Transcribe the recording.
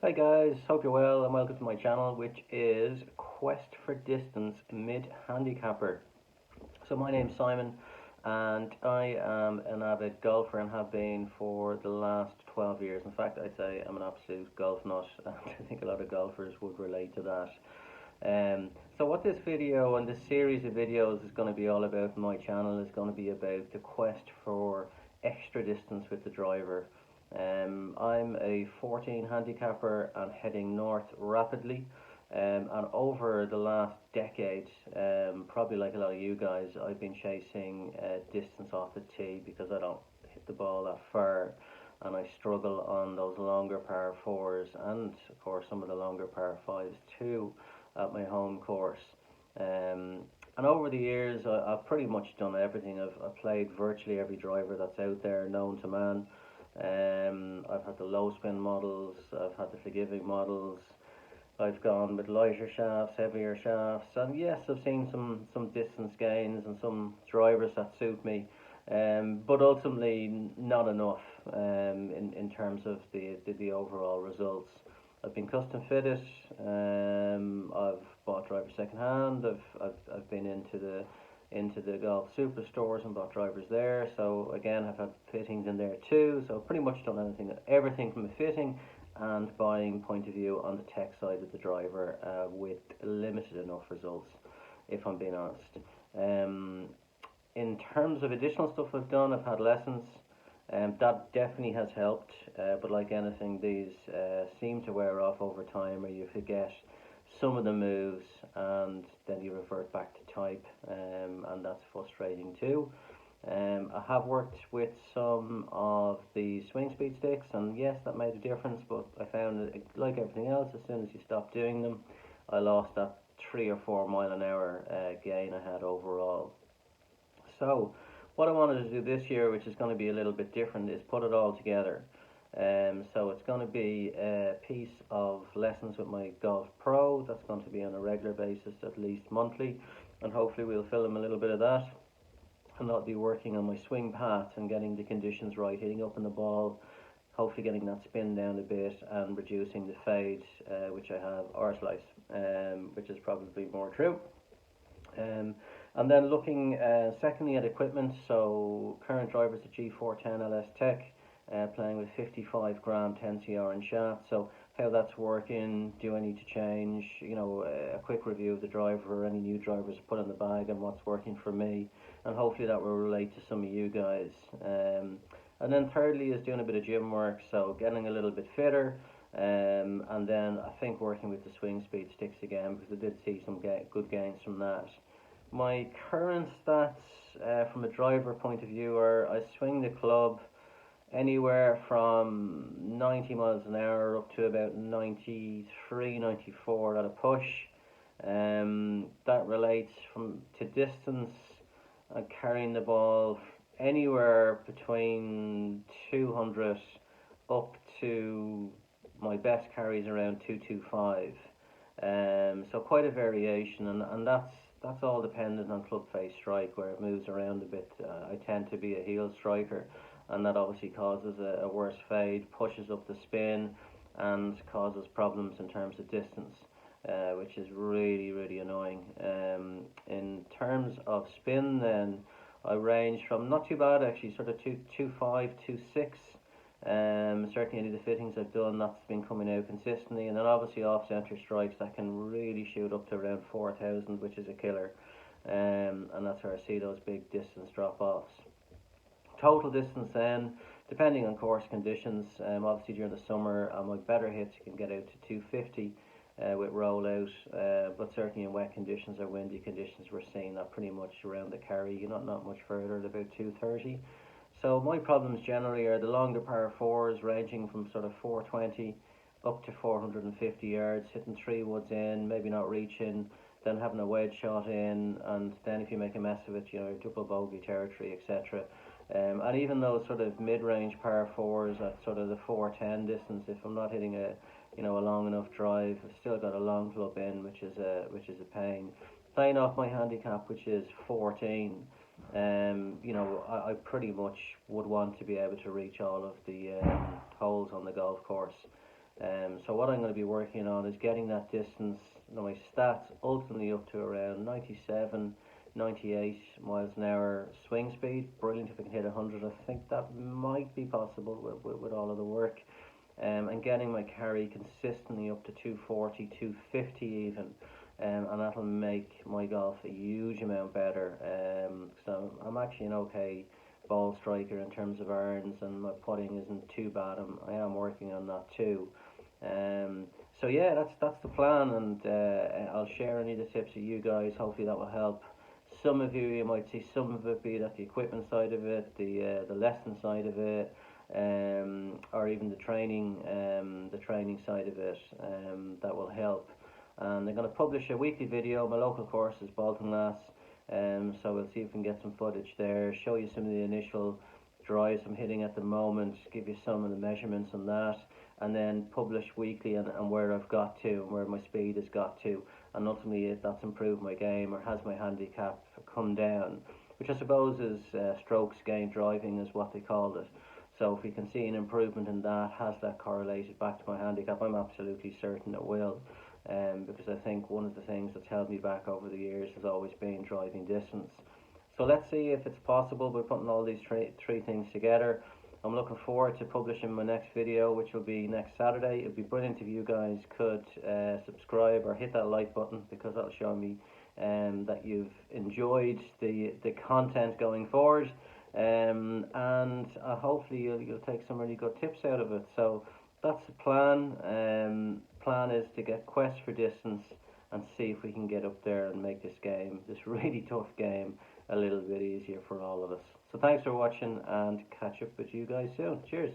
Hi guys, hope you're well and welcome to my channel, which is Quest for Distance Mid Handicapper. So my name's Simon and I am an avid golfer and have been for the last 12 years. In fact, I'd say I'm an absolute golf nut and I think a lot of golfers would relate to that. So what this video and this series of videos is going to be all about in my channel is going to be about the quest for extra distance with the driver. I'm a 14 handicapper and heading north rapidly. And over the last decade, probably like a lot of you guys, I've been chasing distance off the tee because I don't hit the ball that far, and I struggle on those longer par fours and, of course, some of the longer par fives too at my home course. And over the years, I've pretty much done everything. I've played virtually every driver that's out there known to man. I've had the low spin models, I've had the forgiving models, I've gone with lighter shafts, heavier shafts, and yes, I've seen some distance gains and some drivers that suit me, but ultimately not enough in terms of the overall results. I've been custom fitted. I've bought drivers second hand. I've been into the golf superstores and bought drivers there. So again, I've had fittings in there too. So pretty much done everything from a fitting and buying point of view on the tech side of the driver, with limited enough results, if I'm being honest. Um, in terms of additional stuff I've done, I've had lessons. That definitely has helped, but like anything, these seem to wear off over time, or you forget some of the moves, and then you revert back to type, and that's frustrating too. I have worked with some of the swing speed sticks, and yes, that made a difference. But I found that, like everything else, as soon as you stop doing them, I lost that 3 or 4 mile an hour gain I had overall. So, what I wanted to do this year, which is going to be a little bit different, is put it all together. So it's going to be a piece of lessons with my Golf Pro. That's going to be on a regular basis, at least monthly, and hopefully we'll film a little bit of that. And I'll be working on my swing path and getting the conditions right, hitting up in the ball, hopefully getting that spin down a bit and reducing the fade, which I have, or slice, which is probably more true. Um, and then looking secondly at equipment, so current drivers the G410 LS Tech, playing with 55 gram 10CR and shaft. So how that's working, do I need to change? A quick review of the driver, any new drivers put in the bag, and what's working for me, and hopefully that will relate to some of you guys. And then thirdly is doing a bit of gym work, so getting a little bit fitter. And then I think working with the swing speed sticks again, because I did see some good gains from that. My current stats, from a driver point of view, are I swing the club anywhere from 90 miles an hour up to about 93, 94 at a push. That relates from to distance and carrying the ball anywhere between 200 up to my best carries around 225. So quite a variation, and that's all dependent on club face strike, where it moves around a bit. I tend to be a heel striker, and that obviously causes a worse fade, pushes up the spin, and causes problems in terms of distance, which is really, really annoying. In terms of spin, then I range from not too bad actually, sort of 225, 26. Certainly any of the fittings I've done, that's been coming out consistently, and then obviously off centre strikes that can really shoot up to around 4,000, which is a killer. And that's where I see those big distance drop offs. Total distance then, depending on course conditions, obviously during the summer, my better hits can get out to 250 with rollout, but certainly in wet conditions or windy conditions, we're seeing that pretty much around the carry, not much further at about 230. So my problems generally are the longer par fours, ranging from sort of 420 up to 450 yards, hitting three woods in, maybe not reaching, then having a wedge shot in, and then if you make a mess of it, double bogey territory, etc. And even those sort of mid-range par fours at sort of the 410 distance, if I'm not hitting a long enough drive, I've still got a long club in, which is a pain. Playing off my handicap, which is 14. I pretty much would want to be able to reach all of the holes on the golf course. So what I'm going to be working on is getting that distance, my stats ultimately up to around 97, 98 miles an hour swing speed. Brilliant if I can hit 100. I think that might be possible with all of the work. And getting my carry consistently up to 240, 250 even. And that'll make my golf a huge amount better. So I'm actually an okay ball striker in terms of irons, and my putting isn't too bad. I am working on that too. Um, so yeah, that's the plan, and I'll share any of the tips with you guys. Hopefully that will help. Some of you might see some of it, be that the equipment side of it, the lesson side of it, or even the training side of it. That will help. And I'm going to publish a weekly video. My local course is Bolton Glass, so we'll see if we can get some footage there. Show you some of the initial drives I'm hitting at the moment. Give you some of the measurements on that, and then publish weekly and where I've got to and where my speed has got to, and ultimately if that's improved my game or has my handicap come down, which I suppose is strokes gained driving is what they called it. So if we can see an improvement in that, has that correlated back to my handicap? I'm absolutely certain it will, because I think one of the things that's held me back over the years has always been driving distance. So let's see if it's possible by putting all these three things together. I'm looking forward to publishing my next video, which will be next Saturday. It would be brilliant if you guys could subscribe or hit that like button, because that'll show me that you've enjoyed the content going forward, and hopefully you'll take some really good tips out of it. So that's the plan. Plan is to get Quest for Distance and see if we can get up there and make this game, this really tough game, a little bit easier for all of us. So thanks for watching, and catch up with you guys soon. Cheers.